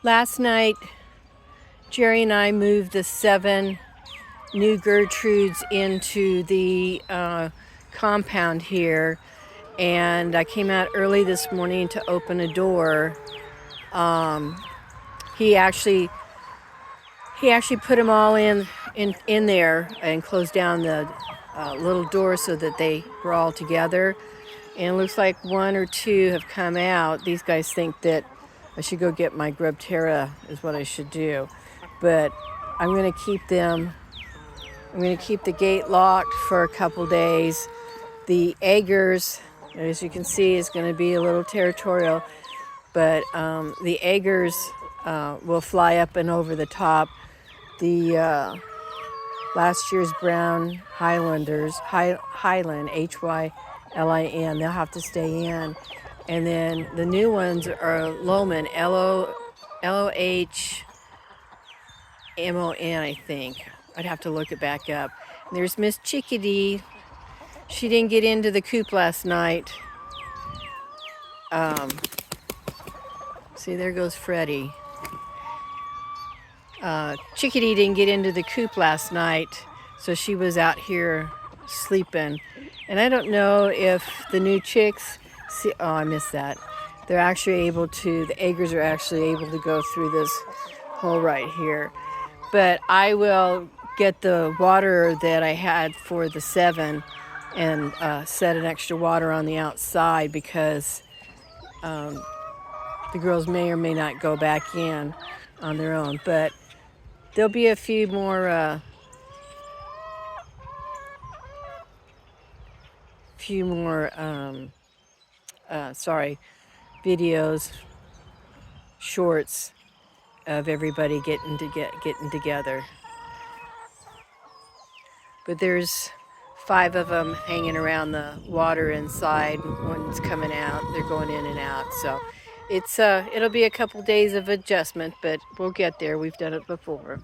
Last night, Jerry and I moved the 7 new Gertrudes into the compound here, and I came out early this morning to open a door. He actually put them all in there and closed down the little door so that they were all together. And it looks like 1 or 2 have come out. These guys think that I should go get my grub terra is what I should do. But I'm going to keep them. I'm going to keep the gate locked for a couple days. The eggers, as you can see, is going to be a little territorial. But the eggers will fly up and over the top. The last year's brown Highland, Hylin, they'll have to stay in. And then the new ones are Lohman, Lohmon, I think. I'd have to look it back up. And there's Miss Chickadee. She didn't get into the coop last night. See, there goes Freddie. Chickadee didn't get into the coop last night, so she was out here sleeping. And I don't know if the new chicks, oh, I missed that. They're actually able to, the eggers are actually able to go through this hole right here. But I will get the water that I had for the 7 and set an extra water on the outside because the girls may or may not go back in on their own. But there'll be a few more videos, shorts of everybody getting together. But there's 5 of them hanging around the water inside. One's coming out. They're going in and out. So it's it'll be a couple days of adjustment, but we'll get there. We've done it before.